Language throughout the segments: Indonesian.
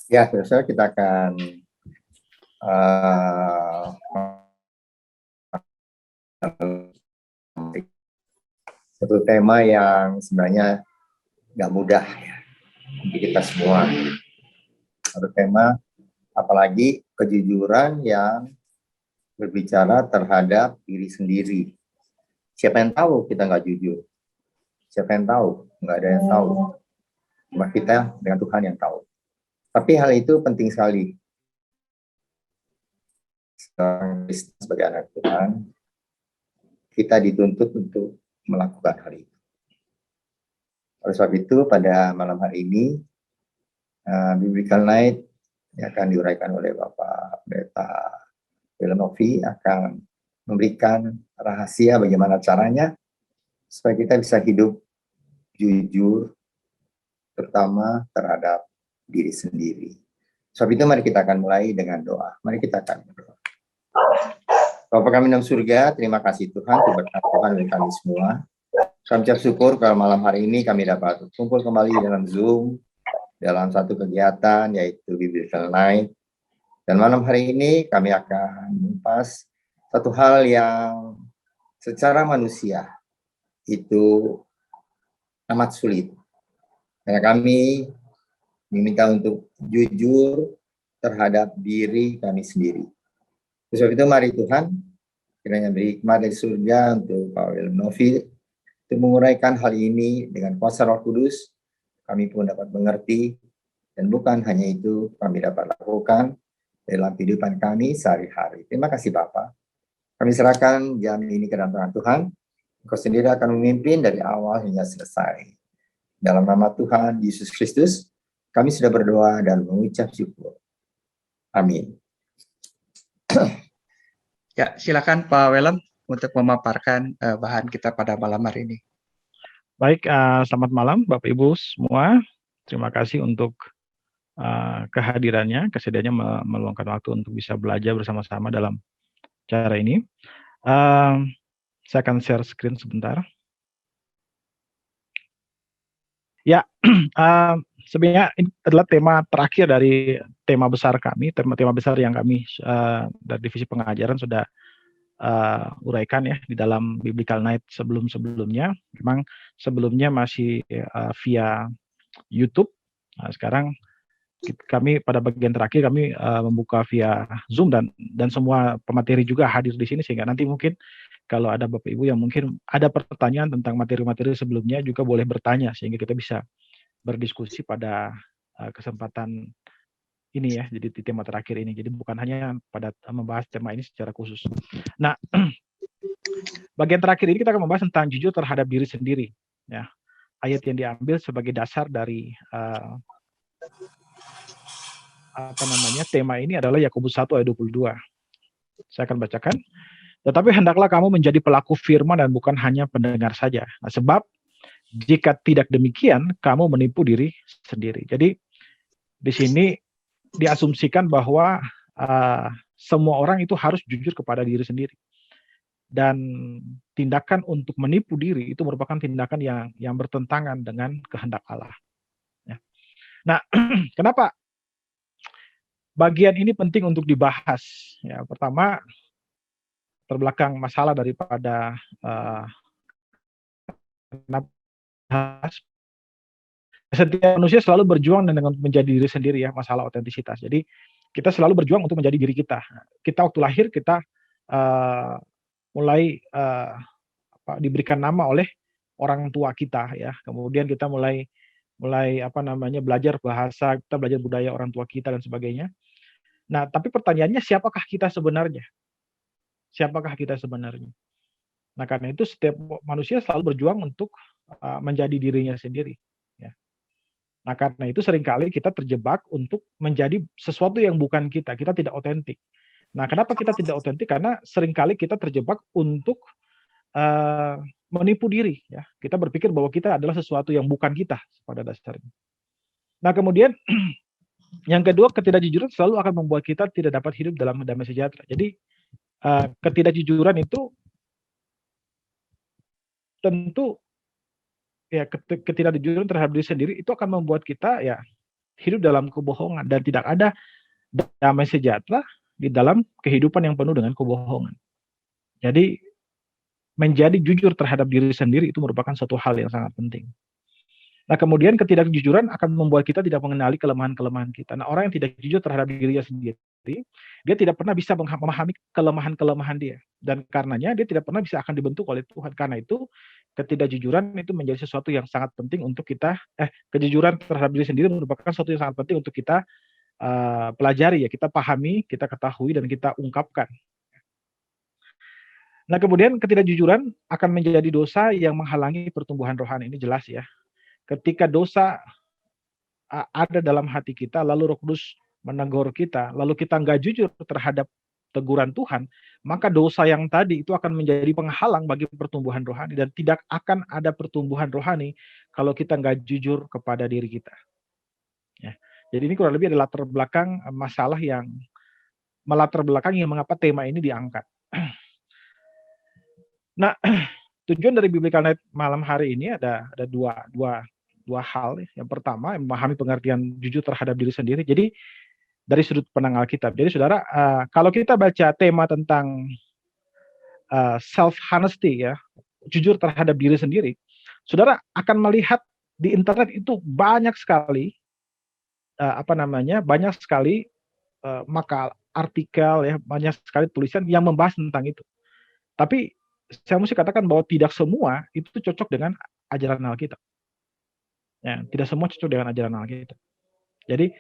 Ya, saudara, kita akan satu tema yang sebenarnya nggak mudah ya bagi kita semua. Satu tema, apalagi kejujuran yang berbicara terhadap diri sendiri. Siapa yang tahu kita nggak jujur? Siapa yang tahu? Nggak ada yang tahu. Cuma kita dengan Tuhan yang tahu. Tapi hal itu penting sekali. Sebagai anak Tuhan, kita dituntut untuk melakukan hal itu. Oleh sebab itu, pada malam hari ini, Biblical Night yang akan diuraikan oleh Bapak Pendeta Wilnovi akan memberikan rahasia bagaimana caranya supaya kita bisa hidup jujur, terutama terhadap diri sendiri. Sebab itu mari kita akan mulai dengan doa. Mari kita akan berdoa. Bapa kami dalam surga, terima kasih Tuhan, berkat Tuhan bagi kami semua. Kami ucap syukur kalau malam hari ini kami dapat kumpul kembali dalam Zoom, dalam satu kegiatan yaitu Biblical Night. Dan malam hari ini kami akan mengupas satu hal yang secara manusia itu amat sulit. Karena kami diminta untuk jujur terhadap diri kami sendiri. Sebab itu mari Tuhan, kiranya beri hikmat dari surga untuk Pak Wilnovi untuk menguraikan hal ini dengan kuasa Roh Kudus. Kami pun dapat mengerti, dan bukan hanya itu kami dapat lakukan dalam kehidupan kami sehari-hari. Terima kasih Bapak. Kami serahkan jam ini ke dalam tangan Tuhan. Engkau sendiri akan memimpin dari awal hingga selesai. Dalam nama Tuhan Yesus Kristus, kami sudah berdoa dan mengucap syukur. Amin. Ya, silakan Pak Welem untuk memaparkan bahan kita pada malam hari ini. Baik, selamat malam Bapak Ibu semua. Terima kasih untuk kehadirannya, kesediaannya meluangkan waktu untuk bisa belajar bersama-sama dalam cara ini. Saya akan share screen sebentar. Ya, sebenarnya ini adalah tema terakhir dari tema besar kami, tema besar yang kami dari divisi pengajaran sudah uraikan ya di dalam Biblical Night sebelumnya. Memang sebelumnya masih via YouTube. Nah, sekarang kami pada bagian terakhir kami membuka via Zoom dan semua pemateri juga hadir di sini, sehingga nanti mungkin kalau ada Bapak Ibu yang mungkin ada pertanyaan tentang materi-materi sebelumnya juga boleh bertanya sehingga kita bisa berdiskusi pada kesempatan ini ya, jadi di tema terakhir ini. Jadi bukan hanya pada membahas tema ini secara khusus. Nah, bagian terakhir ini kita akan membahas tentang jujur terhadap diri sendiri. Ya, ayat yang diambil sebagai dasar dari tema ini adalah Yakobus 1 ayat 22. Saya akan bacakan. Tetapi hendaklah kamu menjadi pelaku firman dan bukan hanya pendengar saja. Nah, sebab jika tidak demikian, kamu menipu diri sendiri. Jadi di sini diasumsikan bahwa semua orang itu harus jujur kepada diri sendiri. Dan tindakan untuk menipu diri itu merupakan tindakan yang bertentangan dengan kehendak Allah. Ya. Nah, kenapa bagian ini penting untuk dibahas? Ya, pertama, terbelakang masalah daripada setiap manusia selalu berjuang dengan menjadi diri sendiri ya, masalah otentisitas. Jadi kita selalu berjuang untuk menjadi diri kita. Kita waktu lahir kita mulai diberikan nama oleh orang tua kita ya. Kemudian kita mulai belajar bahasa, kita belajar budaya orang tua kita dan sebagainya. Nah, tapi pertanyaannya siapakah kita sebenarnya? Siapakah kita sebenarnya? Nah, karena itu setiap manusia selalu berjuang untuk menjadi dirinya sendiri. Ya. Nah, karena itu seringkali kita terjebak untuk menjadi sesuatu yang bukan kita. Kita tidak otentik. Nah, kenapa kita tidak otentik? Karena seringkali kita terjebak untuk menipu diri. Ya. Kita berpikir bahwa kita adalah sesuatu yang bukan kita pada dasarnya. Nah, kemudian yang kedua, ketidakjujuran selalu akan membuat kita tidak dapat hidup dalam damai sejahtera. Jadi ketidakjujuran itu tentu ya ketidakjujuran terhadap diri sendiri itu akan membuat kita ya hidup dalam kebohongan dan tidak ada damai sejahtera di dalam kehidupan yang penuh dengan kebohongan. Jadi menjadi jujur terhadap diri sendiri itu merupakan suatu hal yang sangat penting. Nah, kemudian ketidakjujuran akan membuat kita tidak mengenali kelemahan-kelemahan kita. Nah, orang yang tidak jujur terhadap dirinya sendiri, dia tidak pernah bisa memahami kelemahan-kelemahan dia. Dan karenanya dia tidak pernah bisa akan dibentuk oleh Tuhan. Karena itu ketidakjujuran itu menjadi sesuatu yang sangat penting untuk kita, kejujuran terhadap diri sendiri merupakan sesuatu yang sangat penting untuk kita pelajari ya, kita pahami, kita ketahui, dan kita ungkapkan. Nah, kemudian ketidakjujuran akan menjadi dosa yang menghalangi pertumbuhan rohani. Ini jelas ya. Ketika dosa ada dalam hati kita, lalu Roh Kudus menegur kita, lalu kita nggak jujur terhadap teguran Tuhan, maka dosa yang tadi itu akan menjadi penghalang bagi pertumbuhan rohani, dan tidak akan ada pertumbuhan rohani kalau kita nggak jujur kepada diri kita. Ya. Jadi ini kurang lebih adalah latar belakang masalah yang melatar belakangi mengapa tema ini diangkat. Nah, tujuan dari Biblical Night malam hari ini ada dua hal. Yang pertama, memahami pengertian jujur terhadap diri sendiri. Jadi dari sudut pandang Alkitab. Jadi saudara, kalau kita baca tema tentang self honesty ya, jujur terhadap diri sendiri, saudara akan melihat di internet itu banyak sekali banyak sekali maka artikel ya, banyak sekali tulisan yang membahas tentang itu. Tapi saya mesti katakan bahwa tidak semua itu cocok dengan ajaran Alkitab. Ya, tidak semua cocok dengan ajaran Alkitab. Jadi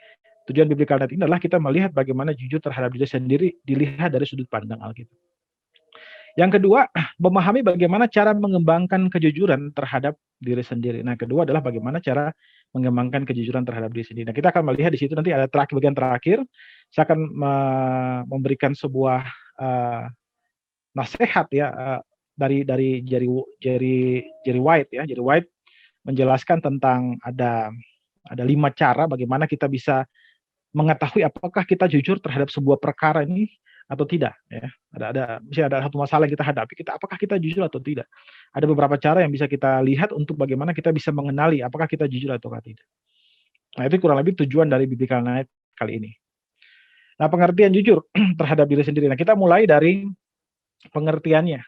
tujuan Biblical Night ini adalah kita melihat bagaimana jujur terhadap diri sendiri dilihat dari sudut pandang Alkitab. Yang kedua, memahami bagaimana cara mengembangkan kejujuran terhadap diri sendiri. Nah, kedua adalah bagaimana cara mengembangkan kejujuran terhadap diri sendiri. Nah, kita akan melihat di situ nanti ada bagian terakhir. Saya akan memberikan sebuah nasihat ya dari Jerry White ya. Jerry White menjelaskan tentang ada 5 cara bagaimana kita bisa mengetahui apakah kita jujur terhadap sebuah perkara ini atau tidak ya. Ada satu masalah yang kita hadapi, apakah kita jujur atau tidak. Ada beberapa cara yang bisa kita lihat untuk bagaimana kita bisa mengenali apakah kita jujur atau tidak. Nah, itu kurang lebih tujuan dari Biblical Night kali ini. Nah, pengertian jujur terhadap diri sendiri. Nah, kita mulai dari pengertiannya.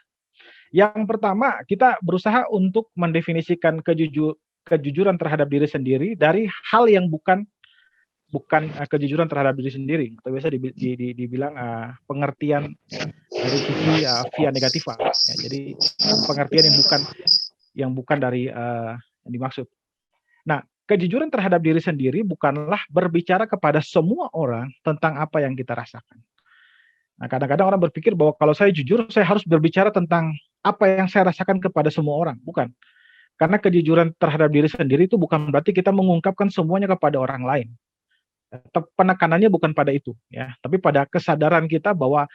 Yang pertama, kita berusaha untuk mendefinisikan kejujuran terhadap diri sendiri dari hal yang bukan kejujuran terhadap diri sendiri, atau biasa dibilang pengertian dari sisi via negativa. Ya, jadi pengertian yang bukan dari yang dimaksud. Nah, kejujuran terhadap diri sendiri bukanlah berbicara kepada semua orang tentang apa yang kita rasakan. Nah, kadang-kadang orang berpikir bahwa kalau saya jujur, saya harus berbicara tentang apa yang saya rasakan kepada semua orang. Bukan. Karena kejujuran terhadap diri sendiri itu bukan berarti kita mengungkapkan semuanya kepada orang lain. Penekanannya bukan pada itu, ya, tapi pada kesadaran kita bahwa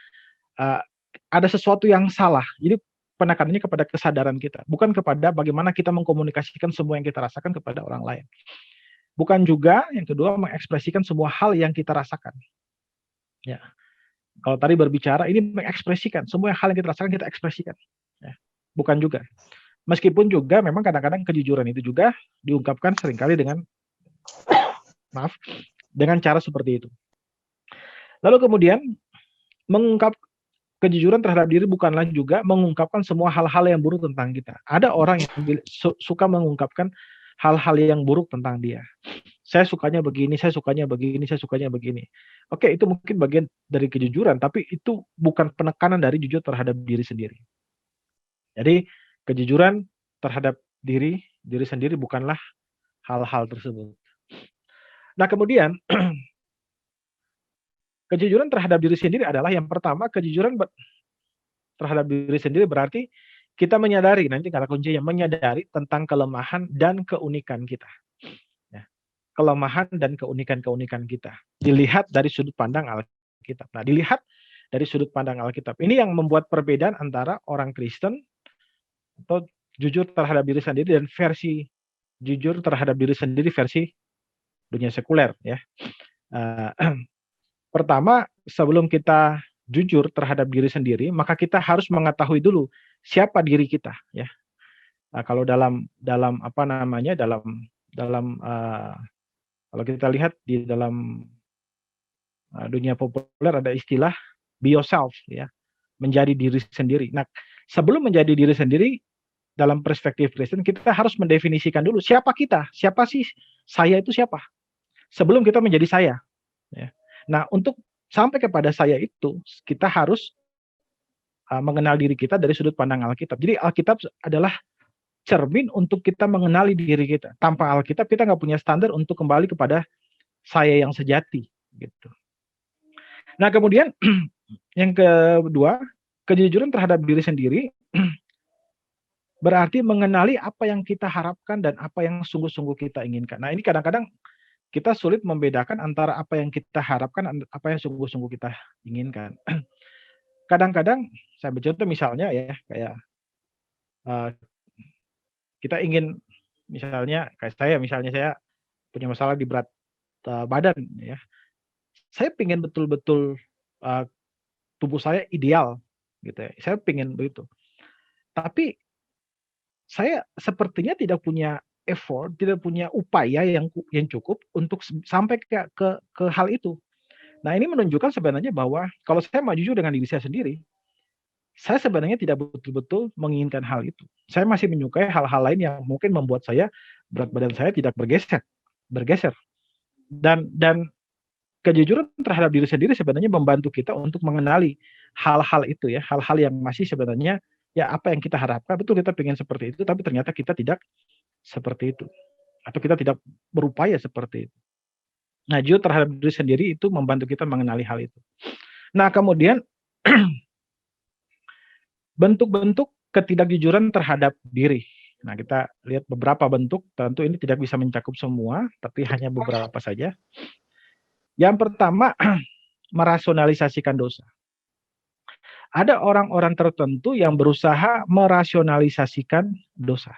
ada sesuatu yang salah. Jadi penekanannya kepada kesadaran kita, bukan kepada bagaimana kita mengkomunikasikan semua yang kita rasakan kepada orang lain. Bukan juga yang kedua mengekspresikan semua hal yang kita rasakan. Ya. Kalau tadi berbicara, ini mengekspresikan semua hal yang kita rasakan kita ekspresikan. Ya. Bukan juga. Meskipun juga memang kadang-kadang kejujuran itu juga diungkapkan seringkali dengan cara seperti itu. Lalu kemudian mengungkap kejujuran terhadap diri bukanlah juga mengungkapkan semua hal-hal yang buruk tentang kita. Ada orang yang suka mengungkapkan hal-hal yang buruk tentang dia. Saya sukanya begini, saya sukanya begini, saya sukanya begini. Oke, itu mungkin bagian dari kejujuran, tapi itu bukan penekanan dari jujur terhadap diri sendiri. Jadi kejujuran terhadap diri sendiri bukanlah hal-hal tersebut. Nah, kemudian kejujuran terhadap diri sendiri adalah yang pertama, kejujuran terhadap diri sendiri berarti kita menyadari, nanti kata kuncinya, menyadari tentang kelemahan dan keunikan kita. Ya. Kelemahan dan keunikan kita. Dilihat dari sudut pandang Alkitab. Nah, dilihat dari sudut pandang Alkitab. Ini yang membuat perbedaan antara orang Kristen atau jujur terhadap diri sendiri dan versi jujur terhadap diri sendiri versi dunia sekuler ya. Pertama, sebelum kita jujur terhadap diri sendiri, maka kita harus mengetahui dulu siapa diri kita ya. Nah, kalau dalam Kalau kita lihat di dalam dunia populer ada istilah be yourself, ya, menjadi diri sendiri. Nah, sebelum menjadi diri sendiri dalam perspektif Kristen, kita harus mendefinisikan dulu siapa kita, siapa sih saya itu siapa, sebelum kita menjadi saya. Ya. Nah, untuk sampai kepada saya itu, kita harus mengenal diri kita dari sudut pandang Alkitab. Jadi Alkitab adalah cermin untuk kita mengenali diri kita. Tanpa Alkitab kita nggak punya standar untuk kembali kepada saya yang sejati, gitu. Nah, kemudian yang kedua, kejujuran terhadap diri sendiri berarti mengenali apa yang kita harapkan dan apa yang sungguh-sungguh kita inginkan. Nah, ini kadang-kadang kita sulit membedakan antara apa yang kita harapkan dan apa yang sungguh-sungguh kita inginkan. Kadang-kadang saya bercontoh misalnya ya, kayak kita ingin misalnya kayak saya punya masalah di berat badan ya. Saya pengen betul-betul tubuh saya ideal gitu ya. Saya pengen begitu. Tapi saya sepertinya tidak punya effort, tidak punya upaya yang cukup untuk sampai ke hal itu. Nah, ini menunjukkan sebenarnya bahwa kalau saya mau jujur dengan diri saya sendiri, saya sebenarnya tidak betul-betul menginginkan hal itu. Saya masih menyukai hal-hal lain yang mungkin membuat berat badan saya tidak bergeser. Dan kejujuran terhadap diri sendiri sebenarnya membantu kita untuk mengenali hal-hal itu ya, hal-hal yang masih sebenarnya ya apa yang kita harapkan, betul kita pengen seperti itu, tapi ternyata kita tidak seperti itu. Atau kita tidak berupaya seperti itu. Nah, jujur terhadap diri sendiri itu membantu kita mengenali hal itu. Nah, kemudian bentuk-bentuk ketidakjujuran terhadap diri. Nah, kita lihat beberapa bentuk, tentu ini tidak bisa mencakup semua, tapi hanya beberapa saja. Yang pertama, merasionalisasikan dosa. Ada orang-orang tertentu yang berusaha merasionalisasikan dosa.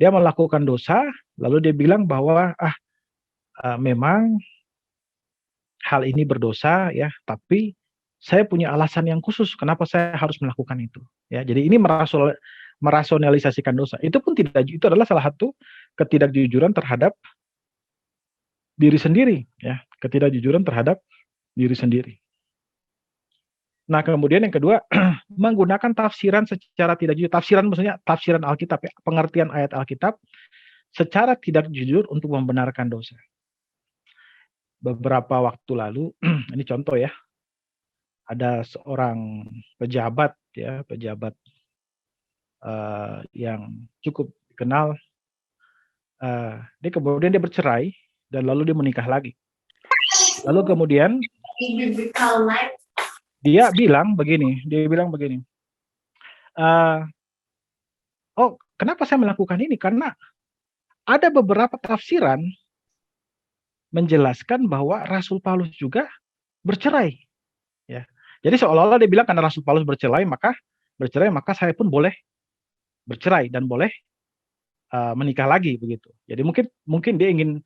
Dia melakukan dosa, lalu dia bilang bahwa memang hal ini berdosa ya, tapi saya punya alasan yang khusus kenapa saya harus melakukan itu. Ya, jadi ini merasionalisasikan dosa. Itu adalah salah satu ketidakjujuran terhadap diri sendiri, ya, ketidakjujuran terhadap diri sendiri. Nah, kemudian yang kedua, menggunakan tafsiran secara tidak jujur. Tafsiran maksudnya tafsiran Alkitab ya, pengertian ayat Alkitab secara tidak jujur untuk membenarkan dosa. Beberapa waktu lalu, ini contoh ya, ada seorang pejabat yang cukup dikenal, kemudian dia bercerai dan lalu dia menikah lagi. Lalu kemudian dia bilang begini, oh kenapa saya melakukan ini? Karena ada beberapa tafsiran menjelaskan bahwa Rasul Paulus juga bercerai. Ya. Jadi seolah-olah dia bilang karena Rasul Paulus bercerai maka saya pun boleh bercerai dan boleh menikah lagi begitu. Jadi mungkin dia ingin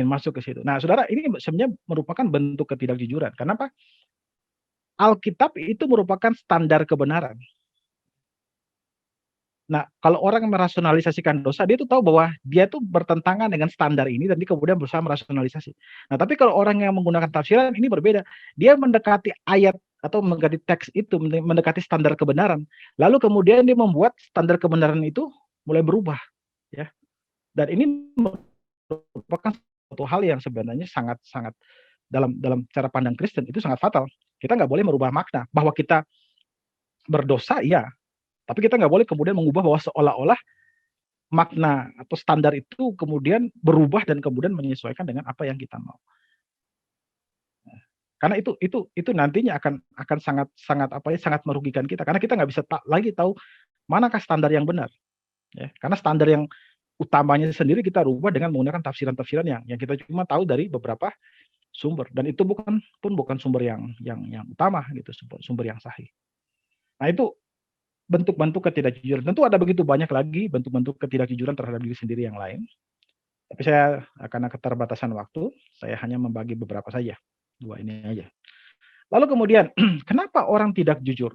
masuk ke situ. Nah, saudara, ini sebenarnya merupakan bentuk ketidakjujuran. Kenapa? Alkitab itu merupakan standar kebenaran. Nah, kalau orang merasionalisasikan dosa, dia tuh tahu bahwa dia tuh bertentangan dengan standar ini dan dia kemudian berusaha merasionalisasi. Nah, tapi kalau orang yang menggunakan tafsiran ini berbeda. Dia mendekati ayat atau mendekati teks itu, mendekati standar kebenaran. Lalu kemudian dia membuat standar kebenaran itu mulai berubah, ya. Dan ini merupakan suatu hal yang sebenarnya sangat dalam cara pandang Kristen itu sangat fatal. Kita nggak boleh merubah makna bahwa kita berdosa, iya. Tapi kita nggak boleh kemudian mengubah bahwa seolah-olah makna atau standar itu kemudian berubah dan kemudian menyesuaikan dengan apa yang kita mau. Karena itu nantinya akan sangat merugikan kita karena kita nggak bisa lagi tahu manakah standar yang benar. Ya, karena standar yang utamanya sendiri kita rubah dengan menggunakan tafsiran-tafsiran yang kita cuma tahu dari beberapa sumber dan itu bukan sumber yang utama gitu, sumber yang sahih. Nah, itu bentuk-bentuk ketidakjujuran. Tentu ada begitu banyak lagi bentuk-bentuk ketidakjujuran terhadap diri sendiri yang lain. Tapi saya karena keterbatasan waktu, saya hanya membagi beberapa saja. 2 ini aja. Lalu kemudian, kenapa orang tidak jujur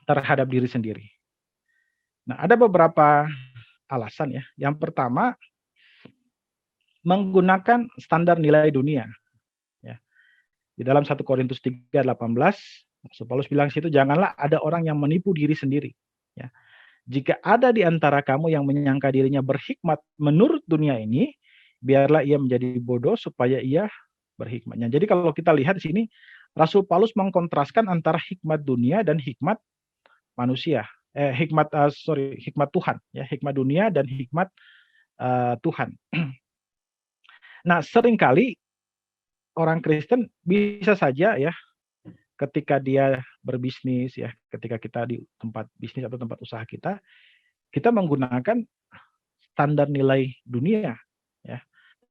terhadap diri sendiri? Nah, ada beberapa alasan ya. Yang pertama, menggunakan standar nilai dunia. Ya. Di dalam 1 Korintus 3:18, Rasul Paulus bilang situ, janganlah ada orang yang menipu diri sendiri. Ya. Jika ada di antara kamu yang menyangka dirinya berhikmat menurut dunia ini, biarlah ia menjadi bodoh supaya ia berhikmatnya. Jadi kalau kita lihat di sini, Rasul Paulus mengkontraskan antara hikmat dunia dan hikmat manusia. Hikmat Tuhan, ya, hikmat dunia dan hikmat Tuhan. Nah, seringkali orang Kristen bisa saja ya, ketika dia berbisnis ya, ketika kita di tempat bisnis atau tempat usaha kita menggunakan standar nilai dunia ya.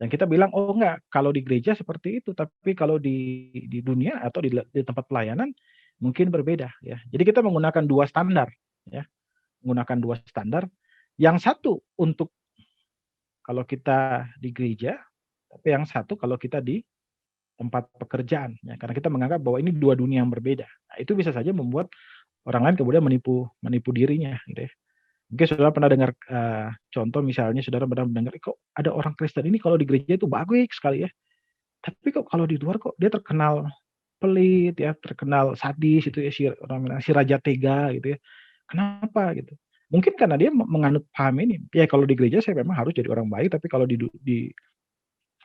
Dan kita bilang, oh enggak, kalau di gereja seperti itu, tapi kalau di dunia atau di tempat pelayanan mungkin berbeda ya. Jadi kita menggunakan dua standar ya. Menggunakan dua standar. Yang satu untuk kalau kita di gereja, tapi yang satu kalau kita di tempat pekerjaan ya. Karena kita menganggap bahwa ini dua dunia yang berbeda. Nah, itu bisa saja membuat orang lain kemudian menipu dirinya gitu ya. Mungkin saudara pernah dengar contoh, misalnya saudara pernah mendengar, kok ada orang Kristen ini kalau di gereja itu bagus sekali ya, tapi kok kalau di luar kok dia terkenal pelit ya, terkenal sadis itu ya, si raja tega gitu ya. Kenapa gitu? Mungkin karena dia menganut paham ini. Ya kalau di gereja saya memang harus jadi orang baik, tapi kalau di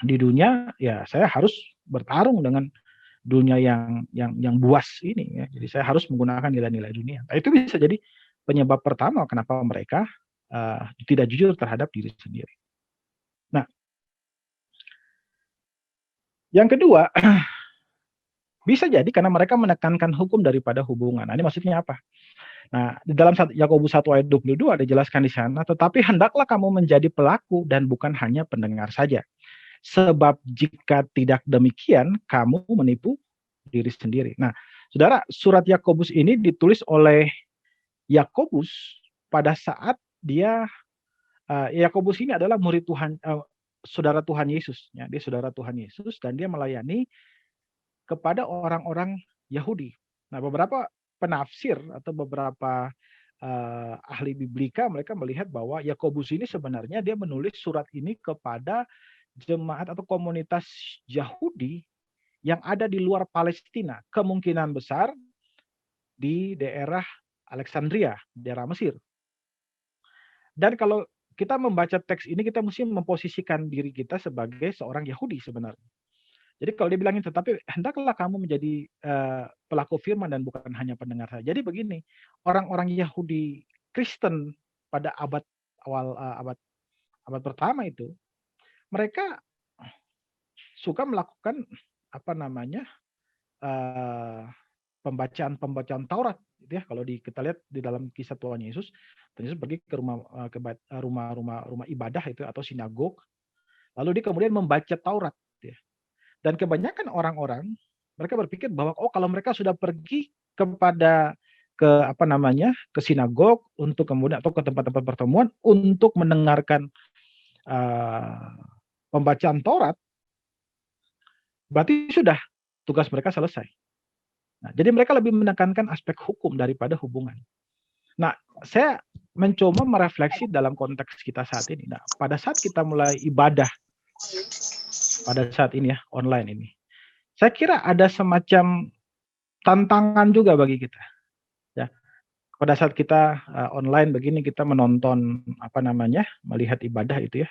dunia ya saya harus bertarung dengan dunia yang buas ini ya. Jadi saya harus menggunakan nilai-nilai dunia. Nah, itu bisa jadi penyebab pertama kenapa mereka tidak jujur terhadap diri sendiri. Nah, yang kedua, bisa jadi karena mereka menekankan hukum daripada hubungan. Nah, ini maksudnya apa? Nah, di dalam Yakobus 1 ayat 22 ada jelaskan di sana, tetapi hendaklah kamu menjadi pelaku dan bukan hanya pendengar saja. Sebab jika tidak demikian, kamu menipu diri sendiri. Nah, saudara, surat Yakobus ini ditulis oleh Yakobus pada saat dia Yakobus ini adalah murid Tuhan, saudara Tuhan Yesus ya, dia saudara Tuhan Yesus dan dia melayani kepada orang-orang Yahudi. Nah, beberapa penafsir atau beberapa ahli biblika mereka melihat bahwa Yakobus ini sebenarnya dia menulis surat ini kepada jemaat atau komunitas Yahudi yang ada di luar Palestina, kemungkinan besar di daerah Alexandria, daerah Mesir. Dan kalau kita membaca teks ini, kita mesti memposisikan diri kita sebagai seorang Yahudi sebenarnya. Jadi kalau dia bilangin, tetapi hendaklah kamu menjadi pelaku firman dan bukan hanya pendengar saja. Jadi begini, orang-orang Yahudi Kristen pada abad pertama itu, mereka suka melakukan pembacaan Taurat, gitu ya. Kalau kita lihat di dalam kisah Tuhan Yesus pergi ke rumah ibadah itu atau sinagog, lalu dia kemudian membaca Taurat, gitu ya. Dan kebanyakan orang-orang mereka berpikir bahwa kalau mereka sudah pergi ke sinagog untuk kemudian atau ke tempat-tempat pertemuan untuk mendengarkan pembacaan Taurat, berarti sudah tugas mereka selesai. Nah, jadi mereka lebih menekankan aspek hukum daripada hubungan. Nah, saya mencoba merefleksi dalam konteks kita saat ini. Nah, pada saat kita mulai ibadah, pada saat ini ya, online ini, saya kira ada semacam tantangan juga bagi kita. Ya, pada saat kita online begini, kita menonton melihat ibadah itu ya.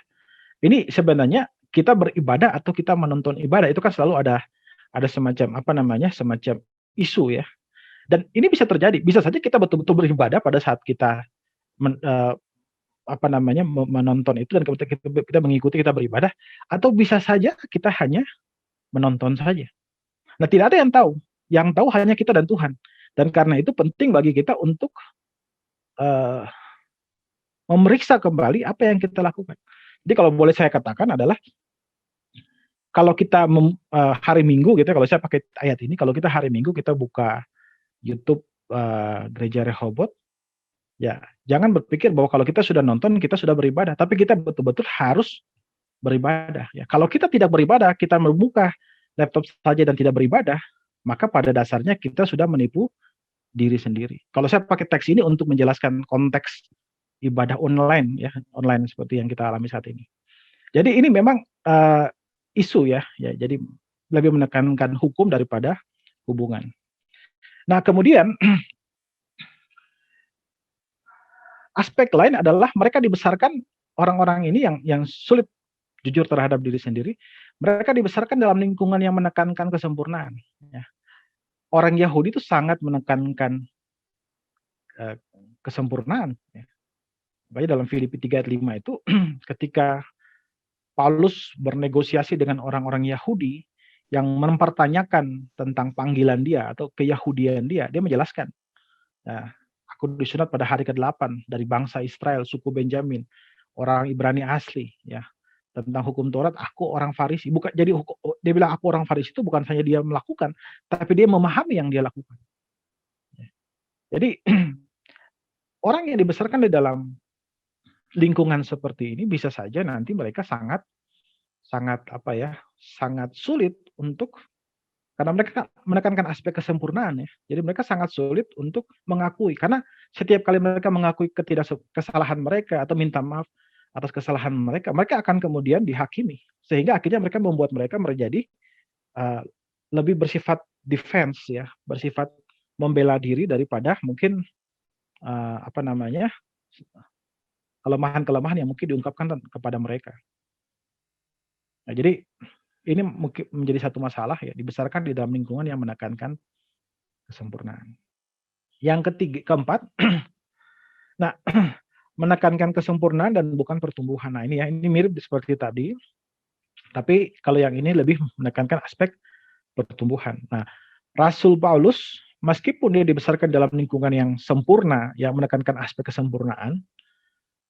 Ini sebenarnya kita beribadah atau kita menonton ibadah itu kan selalu ada semacam semacam isu ya. Dan ini bisa terjadi, bisa saja kita betul-betul beribadah pada saat kita menonton itu dan kita mengikuti, kita beribadah, atau bisa saja kita hanya menonton saja. Nah, tidak ada yang tahu hanya kita dan Tuhan. Dan karena itu penting bagi kita untuk memeriksa kembali apa yang kita lakukan. Jadi kalau boleh saya katakan adalah kalau kita hari Minggu gitu, kalau saya pakai ayat ini, kalau kita hari Minggu kita buka YouTube Gereja Rehoboth, ya jangan berpikir bahwa kalau kita sudah nonton kita sudah beribadah, tapi kita betul-betul harus beribadah. Ya, kalau kita tidak beribadah, kita membuka laptop saja dan tidak beribadah, maka pada dasarnya kita sudah menipu diri sendiri. Kalau saya pakai teks ini untuk menjelaskan konteks ibadah online ya, online seperti yang kita alami saat ini. Jadi ini memang isu ya, jadi lebih menekankan hukum daripada hubungan. Nah kemudian aspek lain adalah mereka dibesarkan, orang-orang ini yang sulit jujur terhadap diri sendiri, mereka dibesarkan dalam lingkungan yang menekankan kesempurnaan. Ya. Orang Yahudi itu sangat menekankan kesempurnaan. Ya. Makanya dalam Filipi 3 ayat 5 itu ketika Paulus bernegosiasi dengan orang-orang Yahudi yang mempertanyakan tentang panggilan dia atau keyahudian dia menjelaskan, nah, aku disunat pada hari ke-8 dari bangsa Israel, suku Benjamin, orang Ibrani asli, ya. Tentang hukum Taurat, aku orang Farisi. Bukan jadi dia bilang aku orang Farisi itu bukan hanya dia melakukan, tapi dia memahami yang dia lakukan. Jadi orang yang dibesarkan di dalam lingkungan seperti ini bisa saja nanti mereka sangat sulit untuk, karena mereka menekankan aspek kesempurnaan ya. Jadi mereka sangat sulit untuk mengakui, karena setiap kali mereka mengakui kesalahan mereka atau minta maaf atas kesalahan mereka, mereka akan kemudian dihakimi, sehingga akhirnya mereka membuat mereka menjadi lebih bersifat defense ya, bersifat membela diri daripada mungkin kelemahan-kelemahan yang mungkin diungkapkan kepada mereka. Nah, jadi ini mungkin menjadi satu masalah ya, dibesarkan di dalam lingkungan yang menekankan kesempurnaan. Yang keempat, nah menekankan kesempurnaan dan bukan pertumbuhan. Nah ini ya, ini mirip seperti tadi, tapi kalau yang ini lebih menekankan aspek pertumbuhan. Nah, Rasul Paulus meskipun dia dibesarkan dalam lingkungan yang sempurna, yang menekankan aspek kesempurnaan,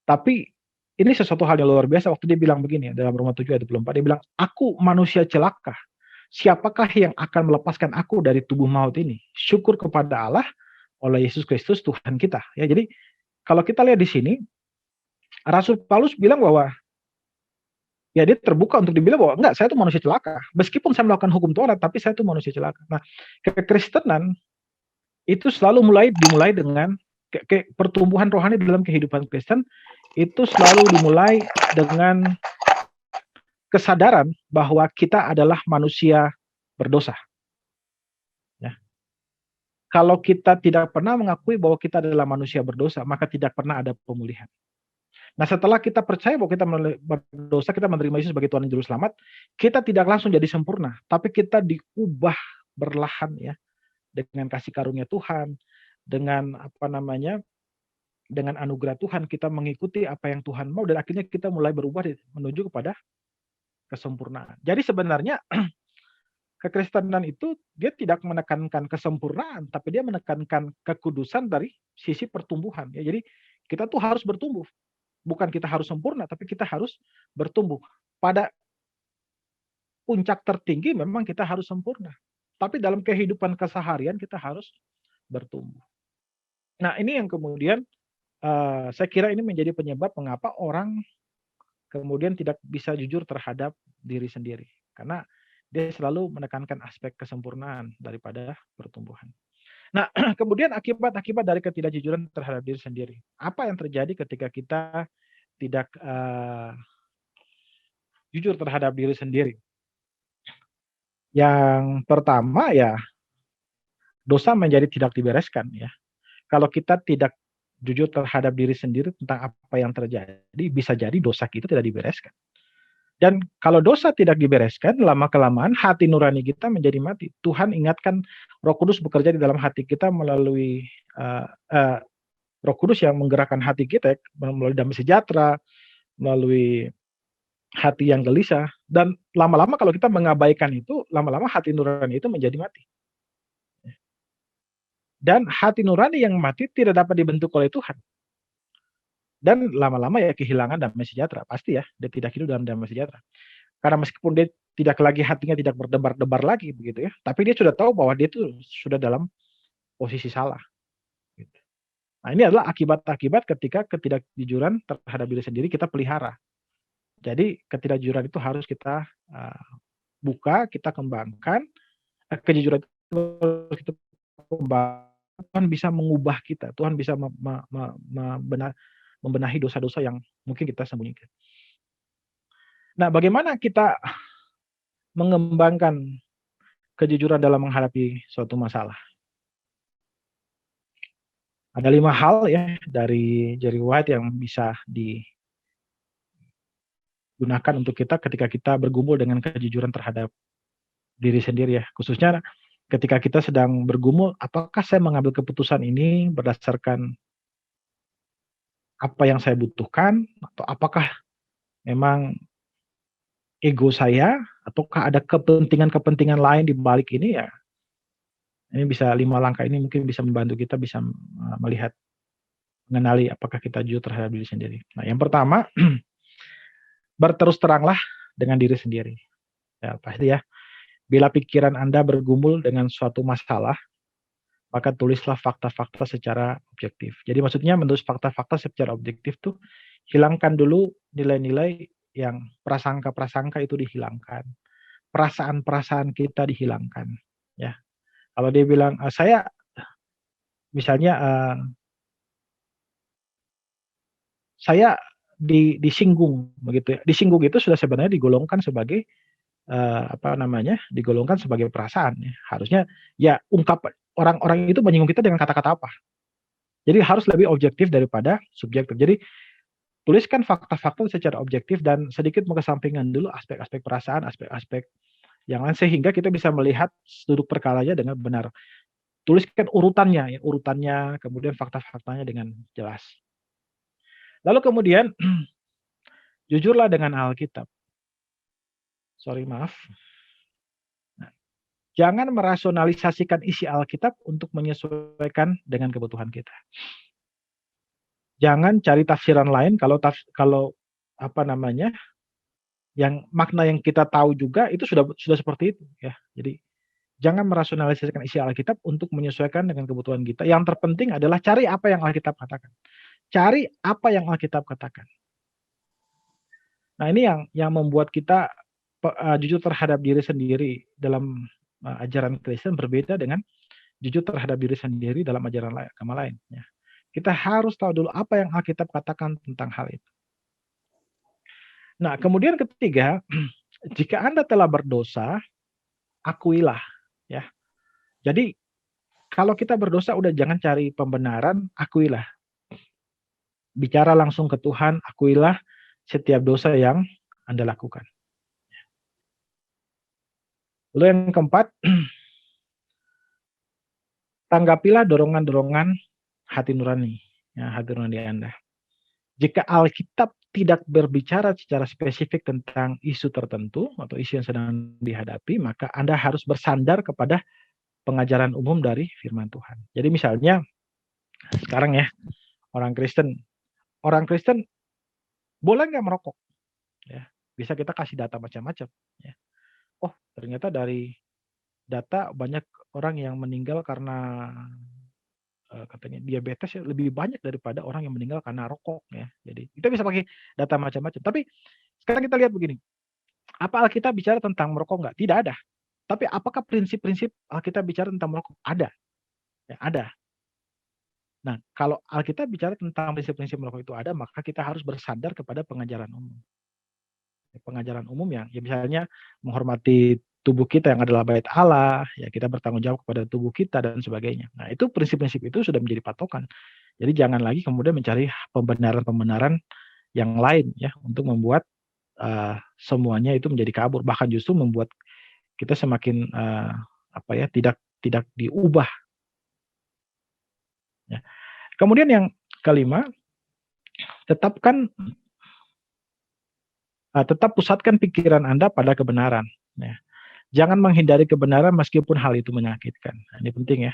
tapi ini sesuatu hal yang luar biasa waktu dia bilang begini ya, dalam Roma 7 ayat 24, dia bilang, aku manusia celaka, siapakah yang akan melepaskan aku dari tubuh maut ini? Syukur kepada Allah oleh Yesus Kristus Tuhan kita. Ya, jadi kalau kita lihat di sini, Rasul Paulus bilang bahwa ya dia terbuka untuk dibilang bahwa enggak, saya itu manusia celaka. Meskipun saya melakukan hukum Taurat, tapi saya itu manusia celaka. Nah, kekristenan itu selalu dimulai dengan pertumbuhan rohani dalam kehidupan Kristen itu selalu dimulai dengan kesadaran bahwa kita adalah manusia berdosa. Ya. Kalau kita tidak pernah mengakui bahwa kita adalah manusia berdosa, maka tidak pernah ada pemulihan. Nah, setelah kita percaya bahwa kita berdosa, kita menerima Yesus sebagai Tuhan dan Juru Selamat, kita tidak langsung jadi sempurna, tapi kita diubah berlahan ya dengan kasih karunia Tuhan, dengan dengan anugerah Tuhan kita mengikuti apa yang Tuhan mau, dan akhirnya kita mulai berubah menuju kepada kesempurnaan. Jadi sebenarnya kekristenan itu dia tidak menekankan kesempurnaan, tapi dia menekankan kekudusan dari sisi pertumbuhan. Ya, jadi kita tuh harus bertumbuh. Bukan kita harus sempurna, tapi kita harus bertumbuh. Pada puncak tertinggi memang kita harus sempurna. Tapi dalam kehidupan keseharian kita harus bertumbuh. Nah ini yang kemudian saya kira ini menjadi penyebab mengapa orang kemudian tidak bisa jujur terhadap diri sendiri. Karena dia selalu menekankan aspek kesempurnaan daripada pertumbuhan. Nah, kemudian akibat-akibat dari ketidakjujuran terhadap diri sendiri. Apa yang terjadi ketika kita tidak jujur terhadap diri sendiri? Yang pertama ya, dosa menjadi tidak dibereskan ya. Kalau kita tidak jujur terhadap diri sendiri tentang apa yang terjadi, bisa jadi dosa kita tidak dibereskan. Dan kalau dosa tidak dibereskan, lama-kelamaan hati nurani kita menjadi mati. Tuhan ingatkan, Roh Kudus bekerja di dalam hati kita melalui Roh Kudus yang menggerakkan hati kita melalui damai sejahtera, melalui hati yang gelisah, dan lama-lama kalau kita mengabaikan itu, lama-lama hati nurani itu menjadi mati. Dan hati nurani yang mati tidak dapat dibentuk oleh Tuhan. Dan lama-lama ya kehilangan damai sejahtera, pasti ya, dia tidak hidup dalam damai sejahtera. Karena meskipun dia tidak lagi, hatinya tidak berdebar-debar lagi begitu ya, tapi dia sudah tahu bahwa dia itu sudah dalam posisi salah. Gitu. Nah ini adalah akibat-akibat ketika ketidakjujuran terhadap diri sendiri kita pelihara. Jadi ketidakjujuran itu harus kita buka, kita kembangkan. Kejujuran itu harus kita kembangkan. Tuhan bisa mengubah kita. Tuhan bisa membenahi dosa-dosa yang mungkin kita sembunyikan. Nah, bagaimana kita mengembangkan kejujuran dalam menghadapi suatu masalah? Ada 5 hal ya dari Jerry White yang bisa digunakan untuk kita ketika kita bergumul dengan kejujuran terhadap diri sendiri ya. Khususnya ketika kita sedang bergumul, apakah saya mengambil keputusan ini berdasarkan apa yang saya butuhkan, atau apakah memang ego saya, ataukah ada kepentingan-kepentingan lain di balik ini ya. Ini bisa 5 langkah ini mungkin bisa membantu kita bisa melihat, mengenali apakah kita jujur terhadap diri sendiri. Nah, yang pertama, berterus teranglah dengan diri sendiri. Ya, pasti ya. Bila pikiran Anda bergumul dengan suatu masalah, maka tulislah fakta-fakta secara objektif. Jadi maksudnya menulis fakta-fakta secara objektif tuh hilangkan dulu nilai-nilai yang prasangka-prasangka itu dihilangkan. Perasaan-perasaan kita dihilangkan, ya. Kalau dia bilang, saya misalnya, saya disinggung begitu ya. Disinggung itu sudah sebenarnya digolongkan sebagai, digolongkan sebagai perasaan ya. Harusnya ya orang-orang itu menyinggung kita dengan kata-kata apa. Jadi harus lebih objektif daripada subjektif. Jadi tuliskan fakta-fakta secara objektif dan sedikit mengesampingkan dulu aspek-aspek perasaan, aspek-aspek yang lain sehingga kita bisa melihat duduk perkaranya dengan benar. Tuliskan urutannya ya, urutannya, kemudian fakta-faktanya dengan jelas. Lalu kemudian jujurlah dengan Alkitab. Maaf. Nah, jangan merasionalisasikan isi Alkitab untuk menyesuaikan dengan kebutuhan kita. Jangan cari tafsiran lain kalau yang makna yang kita tahu juga itu sudah seperti itu ya. Jadi jangan merasionalisasikan isi Alkitab untuk menyesuaikan dengan kebutuhan kita. Yang terpenting adalah cari apa yang Alkitab katakan. Cari apa yang Alkitab katakan. Nah, ini yang membuat kita jujur terhadap diri sendiri dalam ajaran Kristen berbeda dengan jujur terhadap diri sendiri dalam ajaran agama lain ya. Kita harus tahu dulu apa yang Alkitab katakan tentang hal itu. Nah, kemudian ketiga, jika Anda telah berdosa, akuilah ya. Jadi kalau kita berdosa udah jangan cari pembenaran, akuilah. Bicara langsung ke Tuhan, akuilah setiap dosa yang Anda lakukan. Lalu yang keempat, tanggapilah dorongan-dorongan hati nurani, ya, hati nurani Anda. Jika Alkitab tidak berbicara secara spesifik tentang isu tertentu atau isu yang sedang dihadapi, maka Anda harus bersandar kepada pengajaran umum dari firman Tuhan. Jadi misalnya sekarang ya, orang Kristen boleh nggak merokok? Ya, bisa kita kasih data macam-macam. Ya. Oh, ternyata dari data banyak orang yang meninggal karena katanya diabetes ya lebih banyak daripada orang yang meninggal karena rokok ya. Jadi kita bisa pakai data macam-macam. Tapi sekarang kita lihat begini, apa Alkitab bicara tentang merokok nggak? Tidak ada. Tapi apakah prinsip-prinsip Alkitab bicara tentang merokok? Ada. Ya, ada. Nah, kalau Alkitab bicara tentang prinsip-prinsip merokok itu ada, maka kita harus bersandar kepada pengajaran umum. Pengajaran umum yang ya misalnya menghormati tubuh kita yang adalah bait Allah, ya kita bertanggung jawab kepada tubuh kita dan sebagainya. Nah, itu prinsip-prinsip itu sudah menjadi patokan. Jadi jangan lagi kemudian mencari pembenaran-pembenaran yang lain ya untuk membuat semuanya itu menjadi kabur, bahkan justru membuat kita semakin tidak diubah. Ya. Kemudian yang kelima, tetap pusatkan pikiran Anda pada kebenaran. Ya. Jangan menghindari kebenaran meskipun hal itu menyakitkan. Nah, ini penting ya.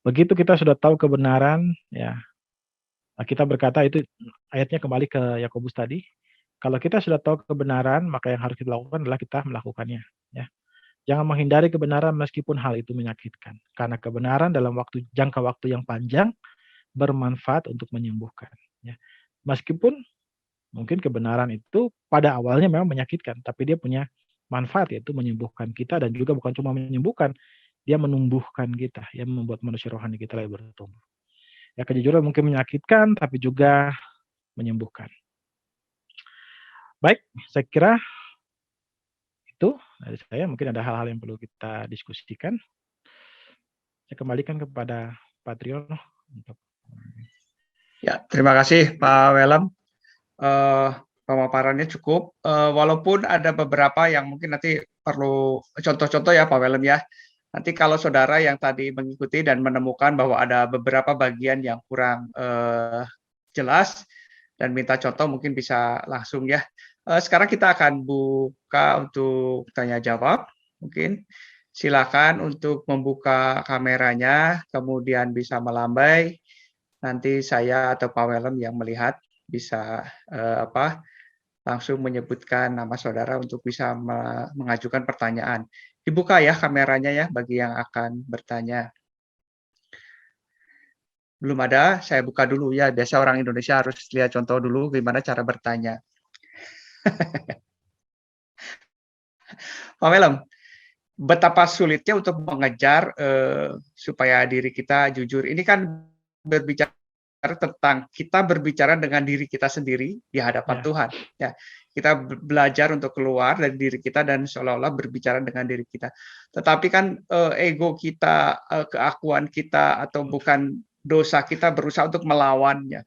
Begitu kita sudah tahu kebenaran, ya kita berkata itu ayatnya kembali ke Yakobus tadi. Kalau kita sudah tahu kebenaran, maka yang harus kita lakukan adalah kita melakukannya. Ya. Jangan menghindari kebenaran meskipun hal itu menyakitkan. Karena kebenaran dalam jangka waktu yang panjang bermanfaat untuk menyembuhkan. Ya. Meskipun mungkin kebenaran itu pada awalnya memang menyakitkan, tapi dia punya manfaat yaitu menyembuhkan kita dan juga bukan cuma menyembuhkan, dia menumbuhkan kita, ya membuat manusia rohani kita lebih bertumbuh. Ya kejujuran mungkin menyakitkan tapi juga menyembuhkan. Baik, saya kira itu dari saya. Mungkin ada hal-hal yang perlu kita diskusikan. Saya kembalikan kepada Pak Triono untuk Ya, terima kasih Pak Welem. Pemaparannya cukup, walaupun ada beberapa yang mungkin nanti perlu contoh-contoh ya Pak Welem ya. Nanti kalau saudara yang tadi mengikuti dan menemukan bahwa ada beberapa bagian yang kurang jelas dan minta contoh mungkin bisa langsung ya. Sekarang kita akan buka untuk tanya jawab. Mungkin silakan untuk membuka kameranya, kemudian bisa melambai. Nanti saya atau Pak Welem yang melihat bisa langsung menyebutkan nama saudara untuk bisa mengajukan pertanyaan. Dibuka ya kameranya ya bagi yang akan bertanya. Belum ada, saya buka dulu ya. Biasa orang Indonesia harus lihat contoh dulu gimana cara bertanya. Pak Welem, betapa sulitnya untuk mengejar supaya diri kita jujur. Ini kan berbicara tentang kita berbicara dengan diri kita sendiri di hadapan Tuhan. Ya, kita belajar untuk keluar dari diri kita dan seolah-olah berbicara dengan diri kita. Tetapi kan ego kita, keakuan kita atau bukan dosa kita berusaha untuk melawannya.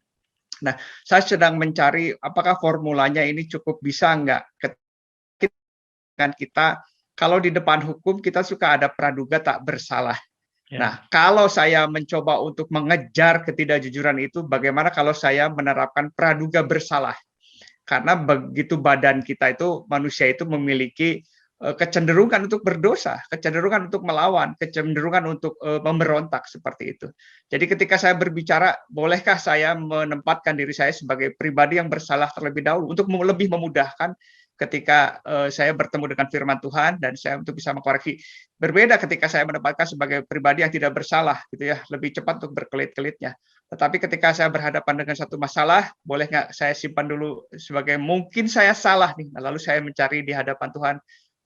Nah, saya sedang mencari apakah formulanya ini cukup bisa enggak dengan kita kalau di depan hukum kita suka ada praduga tak bersalah. Nah, kalau saya mencoba untuk mengejar ketidakjujuran itu, bagaimana kalau saya menerapkan praduga bersalah? Karena begitu badan kita itu, manusia itu memiliki kecenderungan untuk berdosa, kecenderungan untuk melawan, kecenderungan untuk memberontak seperti itu. Jadi ketika saya berbicara, bolehkah saya menempatkan diri saya sebagai pribadi yang bersalah terlebih dahulu untuk lebih memudahkan ketika saya bertemu dengan firman Tuhan dan saya untuk bisa mengkoreksi. Berbeda ketika saya menempatkan sebagai pribadi yang tidak bersalah, gitu ya, lebih cepat untuk berkelit-kelitnya. Tetapi ketika saya berhadapan dengan satu masalah, boleh nggak saya simpan dulu sebagai mungkin saya salah nih, lalu saya mencari di hadapan Tuhan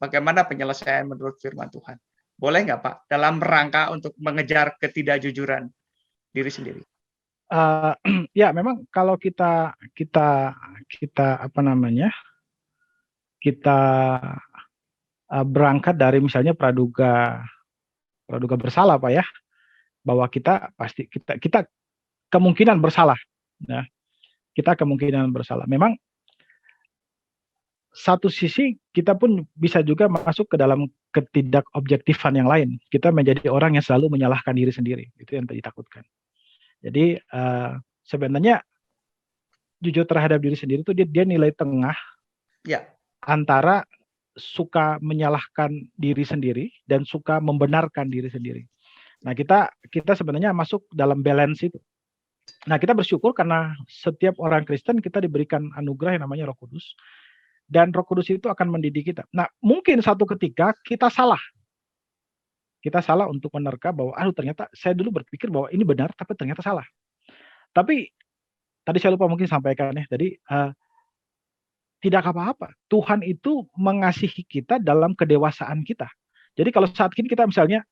bagaimana penyelesaian menurut firman Tuhan. Boleh nggak Pak, dalam rangka untuk mengejar ketidakjujuran diri sendiri? Ya, memang kalau kita apa namanya, kita berangkat dari misalnya praduga bersalah Pak ya, bahwa kita pasti kita kemungkinan bersalah, ya. Kita kemungkinan bersalah. Memang satu sisi kita pun bisa juga masuk ke dalam ketidakobjektifan yang lain. Kita menjadi orang yang selalu menyalahkan diri sendiri, itu yang ditakutkan. Jadi sebenarnya jujur terhadap diri sendiri itu dia nilai tengah antara suka menyalahkan diri sendiri dan suka membenarkan diri sendiri. Nah, kita sebenarnya masuk dalam balance itu. Nah, kita bersyukur karena setiap orang Kristen kita diberikan anugerah yang namanya Roh Kudus. Dan Roh Kudus itu akan mendidik kita. Nah, mungkin satu ketika kita salah. Kita salah untuk menerka bahwa ternyata saya dulu berpikir bahwa ini benar tapi ternyata salah. Tapi tadi saya lupa mungkin sampaikan ya. Tadi tidak apa-apa. Tuhan itu mengasihi kita dalam kedewasaan kita. Jadi kalau saat ini kita misalnya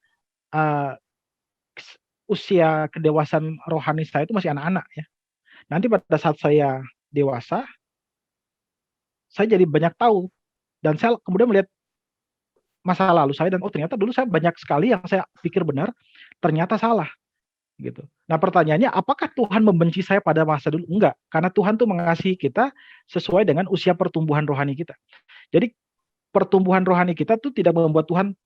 usia kedewasaan rohani saya itu masih anak-anak ya. Nanti pada saat saya dewasa, saya jadi banyak tahu dan saya kemudian melihat masa lalu saya dan ternyata dulu saya banyak sekali yang saya pikir benar, ternyata salah gitu. Nah, pertanyaannya apakah Tuhan membenci saya pada masa dulu? Enggak, karena Tuhan tuh mengasihi kita sesuai dengan usia pertumbuhan rohani kita. Jadi pertumbuhan rohani kita tuh tidak membuat Tuhan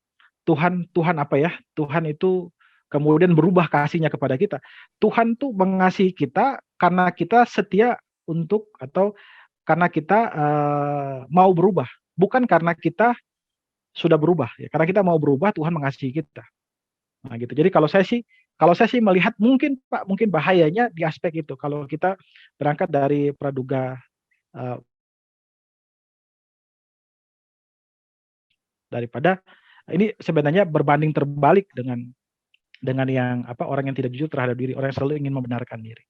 apa ya? Tuhan itu kemudian berubah kasihnya kepada kita. Tuhan tuh mengasihi kita karena kita setia untuk atau karena kita mau berubah, bukan karena kita sudah berubah ya. Karena kita mau berubah, Tuhan mengasihi kita. Nah, gitu. Jadi kalau saya sih melihat mungkin Pak, mungkin bahayanya di aspek itu. Kalau kita berangkat dari praduga daripada ini sebenarnya berbanding terbalik dengan yang orang yang tidak jujur terhadap diri, orang yang selalu ingin membenarkan diri.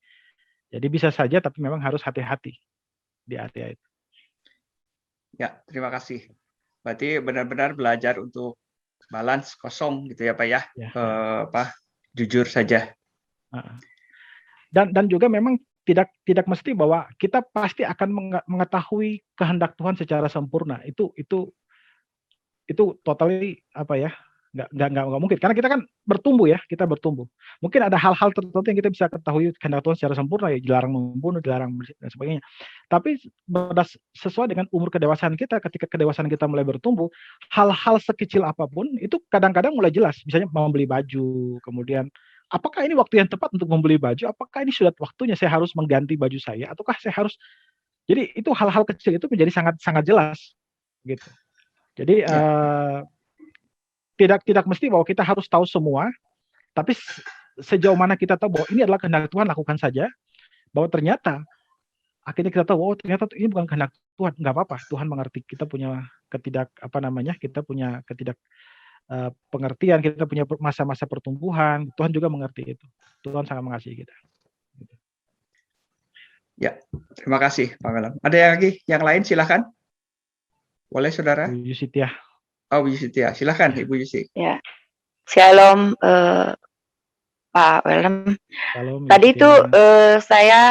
Jadi bisa saja tapi memang harus hati-hati di area itu. Ya, terima kasih. Berarti benar-benar belajar untuk balance kosong gitu ya Pak ya. Jujur saja. Dan juga memang tidak mesti bahwa kita pasti akan mengetahui kehendak Tuhan secara sempurna. Itu totally apa ya, nggak mungkin, karena kita kan bertumbuh ya, kita bertumbuh. Mungkin ada hal-hal tertentu yang kita bisa ketahui kehendak Tuhan secara sempurna ya, dilarang membunuh, dilarang dan sebagainya. Tapi sesuai dengan umur kedewasaan kita, ketika kedewasaan kita mulai bertumbuh, hal-hal sekecil apapun itu kadang-kadang mulai jelas. Misalnya membeli baju, kemudian apakah ini waktu yang tepat untuk membeli baju? Apakah ini sudah waktunya saya harus mengganti baju saya? Ataukah saya harus? Jadi itu hal-hal kecil itu menjadi sangat jelas gitu. Jadi tidak mesti bahwa kita harus tahu semua, tapi sejauh mana kita tahu bahwa ini adalah kehendak Tuhan, lakukan saja. Bahwa ternyata akhirnya kita tahu, oh ternyata ini bukan kehendak Tuhan, nggak apa-apa. Tuhan mengerti. Kita punya pengertian, kita punya masa-masa pertumbuhan. Tuhan juga mengerti itu. Tuhan sangat mengasihi kita. Ya, terima kasih Pak Melam. Ada yang lain silakan. Boleh saudara? Bu Yusitia. Oh, Bu Yusitia, silakan Ibu Yusi. Ya, Shalom Pak Welem. Shalom, Tadi Yusitia. itu saya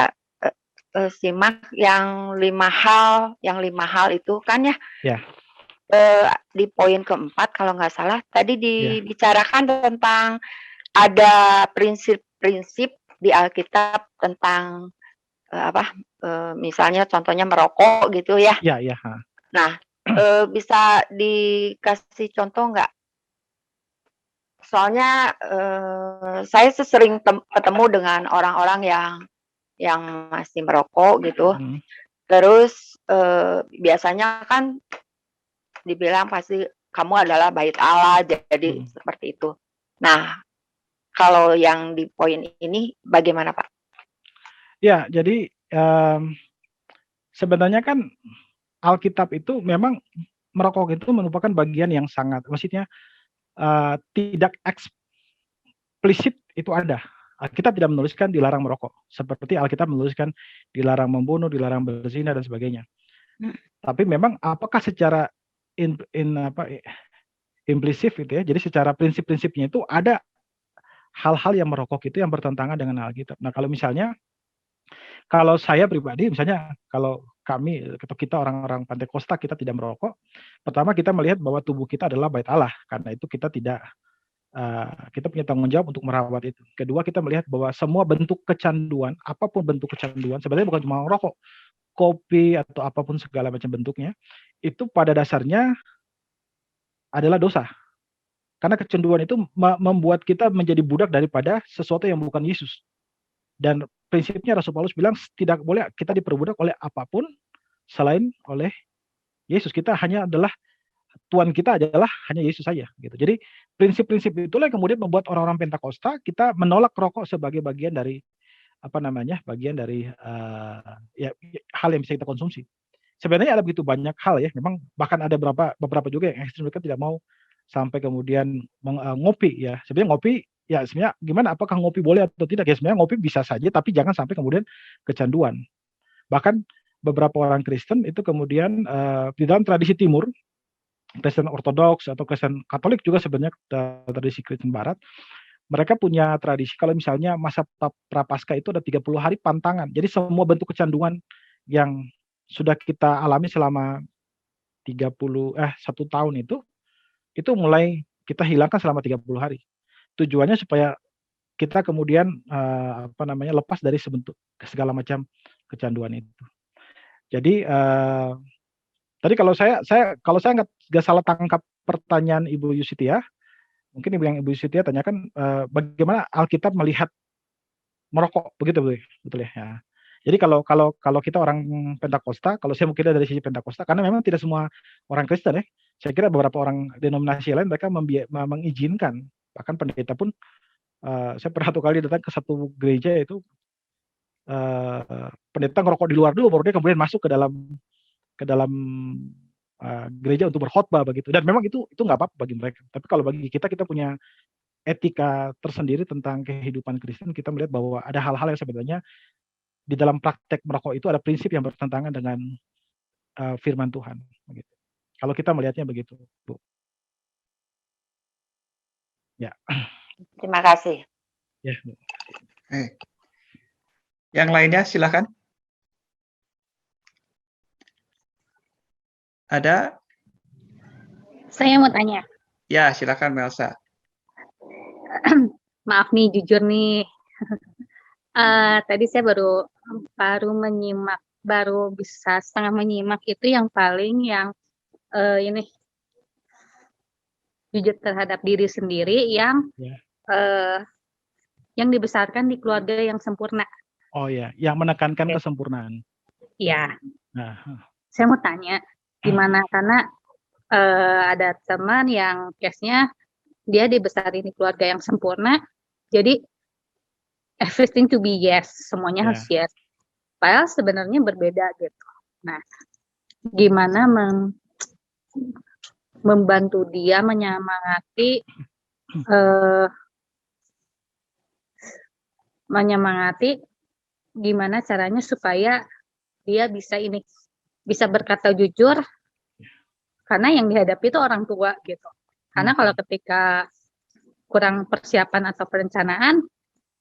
simak yang 5 hal itu kan ya. Ya. Di poin keempat kalau nggak salah tadi dibicarakan tentang ada prinsip-prinsip di Alkitab tentang misalnya contohnya merokok gitu ya. Ya. Nah, bisa dikasih contoh nggak? Soalnya saya sering ketemu dengan orang-orang yang masih merokok gitu. Terus biasanya kan dibilang pasti kamu adalah bait Allah, jadi seperti itu. Nah, kalau yang di poin ini bagaimana Pak? Ya, jadi sebenarnya kan Alkitab itu memang merokok itu merupakan bagian yang sangat, maksudnya tidak eksplisit itu ada. Alkitab tidak menuliskan dilarang merokok, seperti Alkitab menuliskan dilarang membunuh, dilarang berzina dan sebagainya. Tapi memang apakah secara implisif gitu ya, jadi secara prinsip-prinsipnya itu ada hal-hal yang merokok itu yang bertentangan dengan Alkitab. Nah, kalau saya pribadi, misalnya kalau kami atau kita orang-orang Pantekosta kita tidak merokok, pertama kita melihat bahwa tubuh kita adalah bait Allah, karena itu kita punya tanggung jawab untuk merawat itu. Kedua, kita melihat bahwa semua bentuk kecanduan, apapun bentuk kecanduan, sebenarnya bukan cuma merokok, kopi atau apapun segala macam bentuknya, itu pada dasarnya adalah dosa. Karena kecanduan itu membuat kita menjadi budak daripada sesuatu yang bukan Yesus. Dan prinsipnya Rasul Paulus bilang tidak boleh kita diperbudak oleh apapun selain oleh Yesus. Kita hanya adalah Tuhan kita adalah hanya Yesus saja gitu. Jadi prinsip-prinsip itulah yang kemudian membuat orang-orang Pentakosta kita menolak rokok sebagai bagian dari hal yang bisa kita konsumsi. Sebenarnya ada begitu banyak hal ya. Memang bahkan ada beberapa juga yang ekstrim, mereka tidak mau sampai kemudian ngopi ya. Sebenarnya ngopi ya, sebenarnya gimana, apakah ngopi boleh atau tidak ya, sebenarnya ngopi bisa saja, tapi jangan sampai kemudian kecanduan. Bahkan beberapa orang Kristen itu kemudian di dalam tradisi timur, Kristen Ortodoks atau Kristen Katolik juga sebenarnya tradisi Kristen Barat, mereka punya tradisi kalau misalnya masa Prapaskah itu ada 30 hari pantangan. Jadi semua bentuk kecanduan yang sudah kita alami selama 1 tahun itu mulai kita hilangkan selama 30 hari. Tujuannya supaya kita kemudian lepas dari segala macam kecanduan itu. Jadi tadi kalau saya nggak salah tangkap pertanyaan Ibu Yusitia, mungkin yang Ibu Yusitia tanyakan bagaimana Alkitab melihat merokok, begitu betul ya. Jadi kalau kita orang Pentakosta, kalau saya mungkin dari sisi Pentakosta, karena memang tidak semua orang Kristen ya, saya kira beberapa orang denominasi lain mereka mengizinkan, bahkan pendeta pun, saya pernah 1 kali datang ke satu gereja itu, pendeta ngerokok di luar dulu, baru dia kemudian masuk ke dalam gereja untuk berkhotbah begitu, dan memang itu nggak apa-apa bagi mereka. Tapi kalau bagi kita punya etika tersendiri tentang kehidupan Kristen, kita melihat bahwa ada hal-hal yang sebenarnya di dalam praktek merokok itu ada prinsip yang bertentangan dengan firman Tuhan. Begitu. Kalau kita melihatnya begitu, Bu. Ya. Terima kasih. Ya. Yang lainnya silakan. Ada? Saya mau tanya. Ya, silakan Melsa. Maaf nih, jujur nih. Tadi saya baru bisa setengah menyimak itu yang paling ini jujur terhadap diri sendiri yang dibesarkan di keluarga yang sempurna. Oh ya, yang menekankan kesempurnaan. Iya. Nah, Saya mau tanya gimana, karena ada teman yang case-nya dia dibesarin di keluarga yang sempurna, jadi everything to be yes, semuanya harus yes. Padahal sebenarnya berbeda gitu. Nah, gimana membantu dia menyemangati gimana caranya supaya dia bisa berkata jujur, karena yang dihadapi itu orang tua gitu. Karena kalau ketika kurang persiapan atau perencanaan,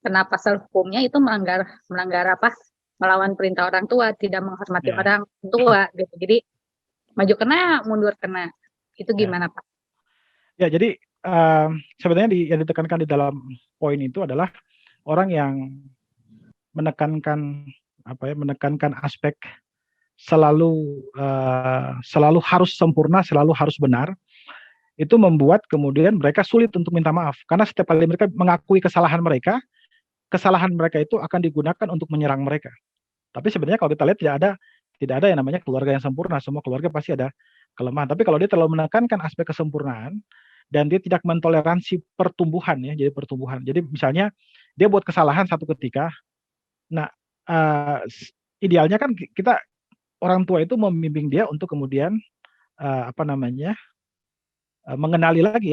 kena pasal hukumnya itu melanggar melawan perintah orang tua, tidak menghormati orang tua gitu. Jadi maju kena, mundur kena. Itu gimana Pak? Ya, jadi sebenarnya yang ditekankan di dalam poin itu adalah orang yang menekankan aspek selalu harus sempurna, selalu harus benar, itu membuat kemudian mereka sulit untuk minta maaf, karena setiap kali mereka mengakui kesalahan mereka itu akan digunakan untuk menyerang mereka. Tapi sebenarnya kalau kita lihat tidak ada yang namanya keluarga yang sempurna, semua keluarga pasti ada kelemahan. Tapi kalau dia terlalu menekankan aspek kesempurnaan dan dia tidak mentoleransi pertumbuhan ya, jadi pertumbuhan. Jadi misalnya dia buat kesalahan satu ketika, nah idealnya kan kita orang tua itu membimbing dia untuk kemudian mengenali lagi,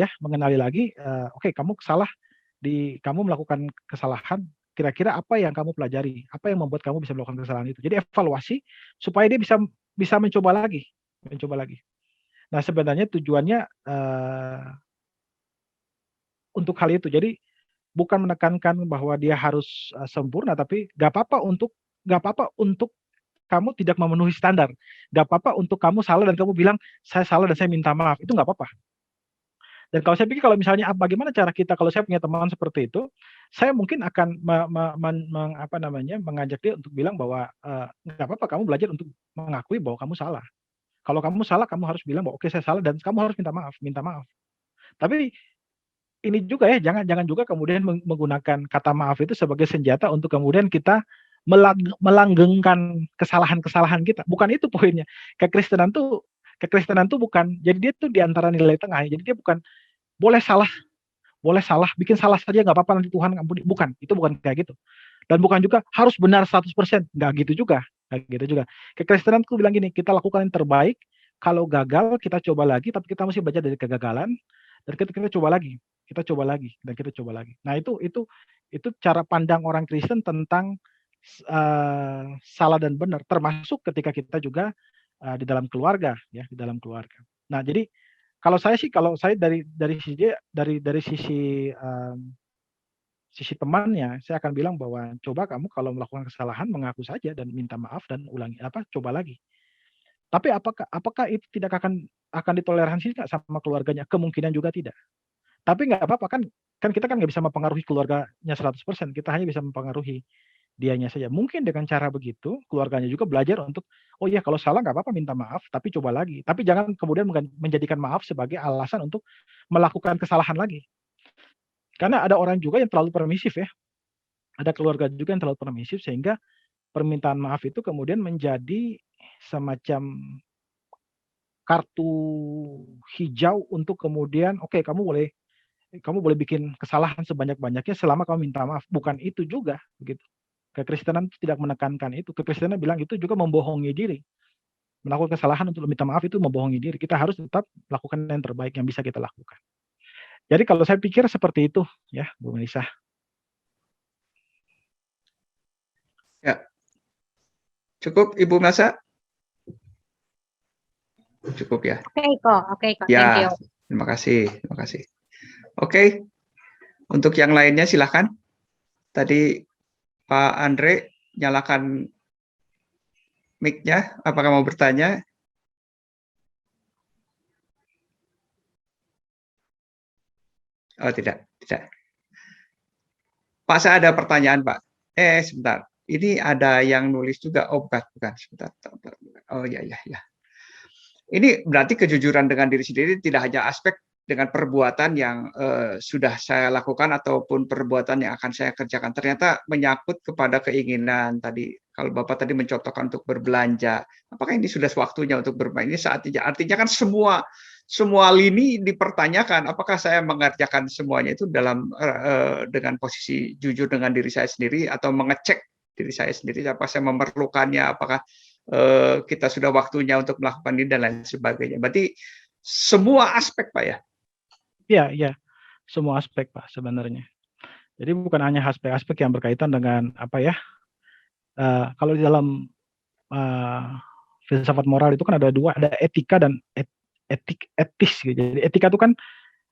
oke, kamu salah, kamu melakukan kesalahan, kira-kira apa yang kamu pelajari, apa yang membuat kamu bisa melakukan kesalahan itu. Jadi evaluasi supaya dia bisa mencoba lagi. Nah, sebenarnya tujuannya untuk hal itu. Jadi bukan menekankan bahwa dia harus sempurna, tapi gak apa-apa untuk kamu tidak memenuhi standar. Gak apa-apa untuk kamu salah dan kamu bilang saya salah dan saya minta maaf. Itu gak apa-apa. Dan kalau saya pikir kalau misalnya bagaimana cara kita, kalau saya punya teman seperti itu, saya mungkin akan mengajak dia untuk bilang bahwa nggak apa-apa kamu belajar untuk mengakui bahwa kamu salah. Kalau kamu salah, kamu harus bilang bahwa oke, saya salah dan kamu harus minta maaf. Tapi ini juga ya, jangan juga kemudian menggunakan kata maaf itu sebagai senjata untuk kemudian kita melanggengkan kesalahan-kesalahan kita. Bukan itu poinnya. Kekristenan tuh bukan, jadi dia tuh di antara nilai tengah. Jadi dia bukan boleh salah, bikin salah saja nggak apa-apa, nanti Tuhan ampuni. Bukan, itu bukan kayak gitu. Dan bukan juga harus benar 100%, nggak gitu juga. Kekristenan tuh bilang gini, kita lakukan yang terbaik, kalau gagal kita coba lagi, tapi kita mesti belajar dari kegagalan, dan kita coba lagi. Nah, itu cara pandang orang Kristen tentang salah dan benar, termasuk ketika kita juga di dalam keluarga. Nah, jadi kalau saya dari sisi temannya, saya akan bilang bahwa coba kamu kalau melakukan kesalahan mengaku saja dan minta maaf dan coba lagi. Tapi apakah itu tidak akan ditoleransi nggak sama keluarganya? Kemungkinan juga tidak. Tapi nggak apa-apa, kan kita nggak bisa mempengaruhi keluarganya 100%, kita hanya bisa mempengaruhi dianya saja. Mungkin dengan cara begitu, keluarganya juga belajar untuk, oh iya kalau salah nggak apa-apa minta maaf, tapi coba lagi. Tapi jangan kemudian menjadikan maaf sebagai alasan untuk melakukan kesalahan lagi. Karena ada orang juga yang terlalu permisif ya. Ada keluarga juga yang terlalu permisif, sehingga permintaan maaf itu kemudian menjadi semacam kartu hijau untuk kemudian, oke, kamu boleh bikin kesalahan sebanyak-banyaknya selama kamu minta maaf. Bukan itu juga, begitu. Kekristenan tidak menekankan itu. Kekristenan bilang itu juga membohongi diri. Melakukan kesalahan untuk minta maaf itu membohongi diri. Kita harus tetap melakukan yang terbaik yang bisa kita lakukan. Jadi kalau saya pikir seperti itu ya, Bu Melisa. Ya. Cukup Ibu Melsa? Cukup ya. Oke kok. Ya, Thank you. terima kasih. Oke. Untuk yang lainnya silakan. Tadi Pak Andre nyalakan mic-nya. Apakah mau bertanya? Oh, tidak. Pak, saya ada pertanyaan, Pak. Sebentar. Ini ada yang nulis juga. Oh, bukan. Sebentar. Oh, ya. Ini berarti kejujuran dengan diri sendiri tidak hanya aspek dengan perbuatan yang sudah saya lakukan ataupun perbuatan yang akan saya kerjakan. Ternyata menyangkut kepada keinginan tadi. Kalau Bapak tadi mencontohkan untuk berbelanja, apakah ini sudah waktunya untuk berbelanja? Ini saatnya. Artinya kan semua lini dipertanyakan. Apakah saya mengerjakan semuanya itu dalam dengan posisi jujur dengan diri saya sendiri atau mengecek diri saya sendiri? Apa saya memerlukannya? Apakah kita sudah waktunya untuk melakukan ini dan lain sebagainya. Berarti semua aspek, Pak, ya? Iya, semua aspek, Pak, sebenarnya. Jadi bukan hanya aspek-aspek yang berkaitan dengan apa ya? Kalau di dalam filsafat moral itu kan ada dua, ada etika dan etis gitu. Jadi etika itu kan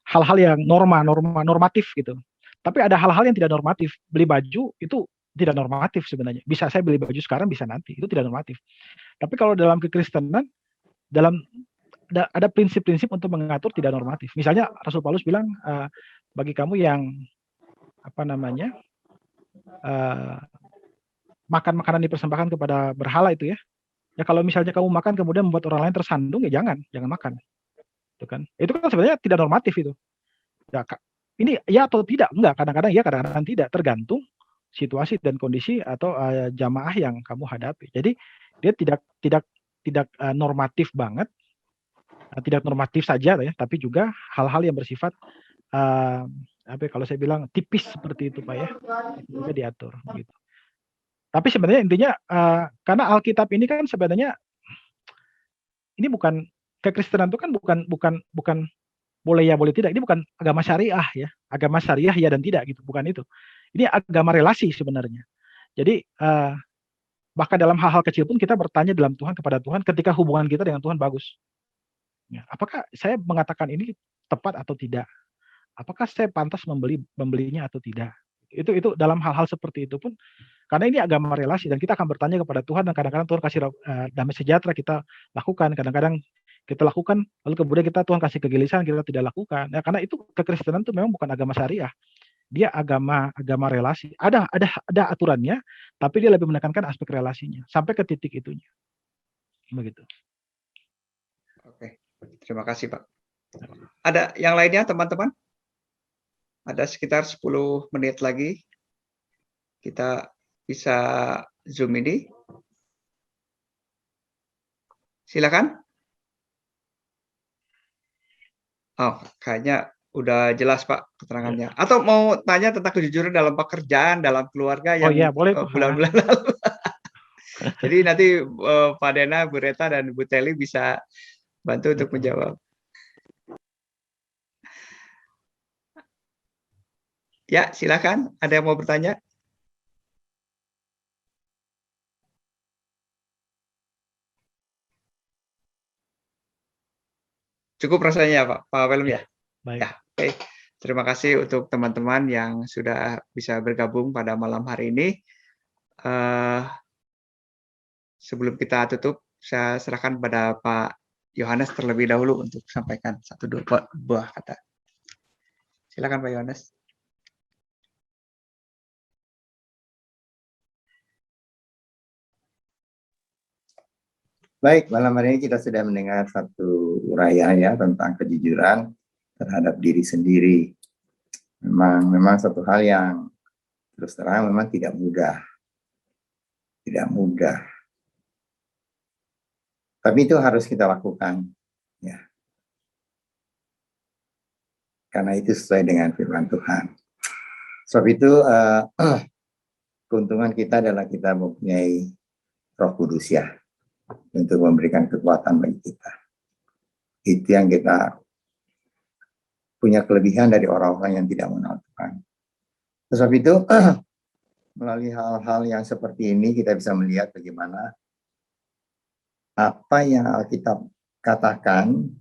hal-hal yang normatif gitu. Tapi ada hal-hal yang tidak normatif. Beli baju itu tidak normatif sebenarnya. Bisa saya beli baju sekarang, bisa nanti. Itu tidak normatif. Tapi kalau dalam kekristenan, ada prinsip-prinsip untuk mengatur tidak normatif. Misalnya Rasul Paulus bilang, bagi kamu yang makan makanan dipersembahkan kepada berhala itu ya kalau misalnya kamu makan kemudian membuat orang lain tersandung, ya jangan makan. Itu kan sebenarnya tidak normatif itu. Ya, ini ya atau tidak? Enggak, kadang-kadang ya, kadang-kadang tidak, tergantung situasi dan kondisi atau jamaah yang kamu hadapi. Jadi dia tidak normatif banget, tidak normatif saja ya, tapi juga hal-hal yang bersifat kalau saya bilang tipis seperti itu, Pak, ya, itu juga diatur gitu. Tapi sebenarnya intinya karena Alkitab ini kan sebenarnya ini bukan, kekristenan itu kan bukan boleh ya boleh tidak, ini bukan agama syariah ya, agama syariah ya dan tidak gitu, bukan itu. Ini agama relasi sebenarnya. Jadi bahkan dalam hal-hal kecil pun kita bertanya dalam Tuhan kepada Tuhan ketika hubungan kita dengan Tuhan bagus. Ya, apakah saya mengatakan ini tepat atau tidak? Apakah saya pantas membelinya atau tidak? Itu dalam hal-hal seperti itu pun, karena ini agama relasi dan kita akan bertanya kepada Tuhan, dan kadang-kadang Tuhan kasih damai sejahtera, kita lakukan, kadang-kadang kita lakukan lalu kemudian Tuhan kasih kegelisahan, kita tidak lakukan. Ya, karena itu kekristenan itu memang bukan agama syariah. Dia agama relasi. Ada aturannya, tapi dia lebih menekankan aspek relasinya sampai ke titik itunya. Begitu. Oke, terima kasih, Pak. Ada yang lainnya, teman-teman? Ada sekitar 10 menit lagi. Kita bisa Zoom ini. Silakan. Oh, kayaknya udah jelas, Pak, keterangannya. Atau mau tanya tentang kejujuran dalam pekerjaan, dalam keluarga yang boleh tuh. Bulan-bulan lalu. Jadi nanti Pak Dena, Bu Reta, dan Bu Teli bisa bantu untuk menjawab. Ya, silakan. Ada yang mau bertanya? Cukup rasanya, Pak Welm ya? Baik. Ya, oke. Terima kasih untuk teman-teman yang sudah bisa bergabung pada malam hari ini. Sebelum kita tutup, saya serahkan pada Pak Yohanes terlebih dahulu untuk sampaikan 1-2 buah kata. Silakan Pak Yohanes. Baik, malam hari ini kita sudah mendengar satu uraian ya tentang kejujuran terhadap diri sendiri. Memang satu hal yang terus terang memang tidak mudah. Tidak mudah. Tapi itu harus kita lakukan. Ya. Karena itu sesuai dengan firman Tuhan. Sebab itu keuntungan kita adalah kita mempunyai Roh Kudus ya, untuk memberikan kekuatan bagi kita. Itu yang kita punya kelebihan dari orang-orang yang tidak mengenal Tuhan. Sebab itu melalui hal-hal yang seperti ini kita bisa melihat bagaimana apa yang Alkitab katakan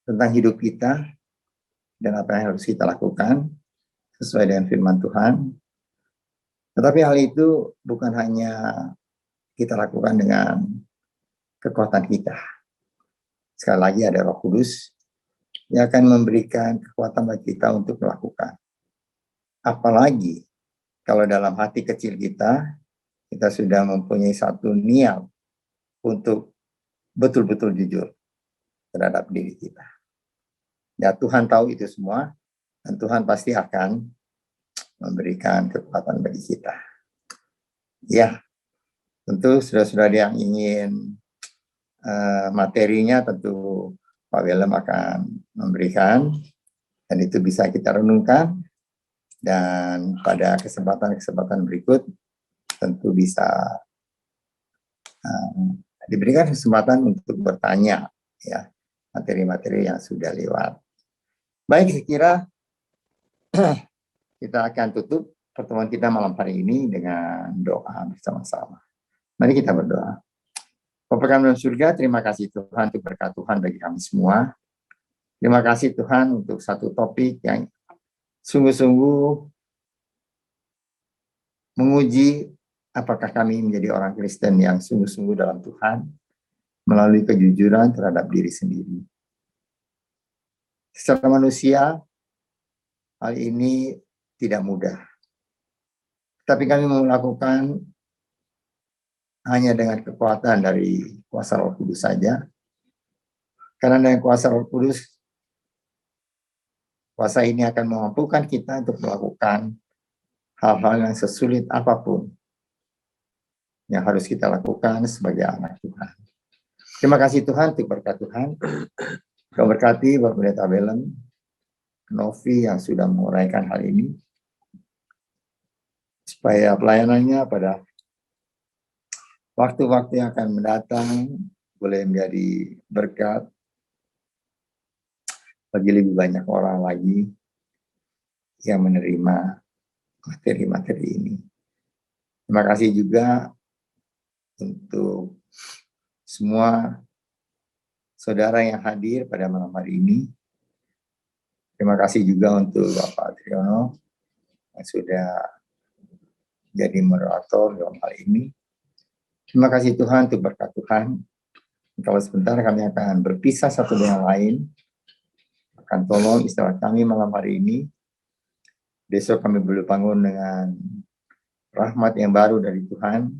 tentang hidup kita dan apa yang harus kita lakukan sesuai dengan firman Tuhan. Tetapi hal itu bukan hanya kita lakukan dengan kekuatan kita. Sekali lagi ada Roh Kudus yang akan memberikan kekuatan bagi kita untuk melakukan. Apalagi kalau dalam hati kecil kita sudah mempunyai satu niat untuk betul-betul jujur terhadap diri kita. Ya, Tuhan tahu itu semua, dan Tuhan pasti akan memberikan kekuatan bagi kita. Ya, tentu saudara-saudara yang ingin materinya tentu Pak Willem akan memberikan, dan itu bisa kita renungkan, dan pada kesempatan-kesempatan berikut tentu bisa diberikan kesempatan untuk bertanya ya materi-materi yang sudah lewat. Baik, saya kira kita akan tutup pertemuan kita malam hari ini dengan doa bersama-sama. Mari kita berdoa. Bapa kami dalam surga, terima kasih Tuhan untuk berkat Tuhan bagi kami semua. Terima kasih Tuhan untuk satu topik yang sungguh-sungguh menguji apakah kami menjadi orang Kristen yang sungguh-sungguh dalam Tuhan melalui kejujuran terhadap diri sendiri. Secara manusia, hal ini tidak mudah. Tapi kami mau melakukan hanya dengan kekuatan dari kuasa Roh Kudus saja. Karena dengan kuasa Roh Kudus, kuasa ini akan memampukan kita untuk melakukan hal-hal yang sesulit apapun yang harus kita lakukan sebagai anak Tuhan. Terima kasih Tuhan untuk berkat Tuhan. Kau berkati Bapak Pendeta Willem, Novi yang sudah menguraikan hal ini, supaya pelayanannya pada waktu-waktu yang akan mendatang boleh menjadi berkat bagi lebih banyak orang lagi yang menerima materi-materi ini. Terima kasih juga untuk semua saudara yang hadir pada malam hari ini. Terima kasih juga untuk Bapak Triyono yang sudah jadi moderator dalam hal ini. Terima kasih Tuhan untuk berkat Tuhan. Kalau sebentar kami akan berpisah satu dengan lain, akan tolong istirahat kami malam hari ini. Besok kami boleh bangun dengan rahmat yang baru dari Tuhan,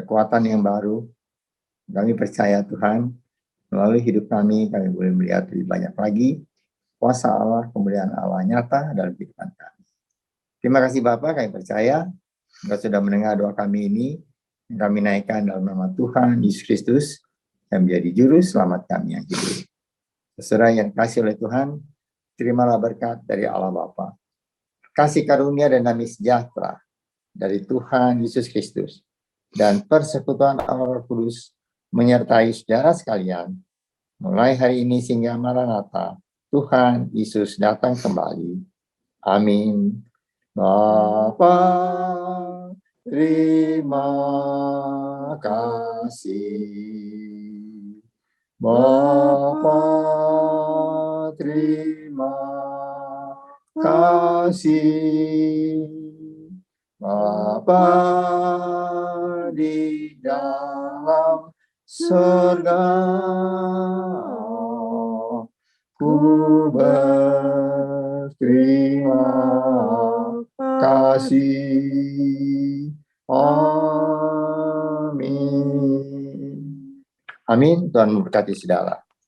kekuatan yang baru. Kami percaya Tuhan, melalui hidup kami boleh melihat lebih banyak lagi kuasa Allah, kemuliaan Allah nyata dalam kehidupan kami. Terima kasih Bapak, kami percaya Engkau sudah mendengar doa kami ini. Kami naikkan dalam nama Tuhan Yesus Kristus yang menjadi juru selamat kami yang hidup. Saudara yang dikasihi oleh Tuhan, terimalah berkat dari Allah Bapa, kasih karunia dan damai sejahtera dari Tuhan Yesus Kristus, dan persekutuan Allah Roh Kudus menyertai saudara sekalian mulai hari ini sehingga Maranatha, Tuhan Yesus datang kembali. Amin. Bapa, terima kasih. Bapa, terima kasih. Bapa di dalam surga, ku berterima kasih. Amin. Amin. Tuhan memberkati saudara.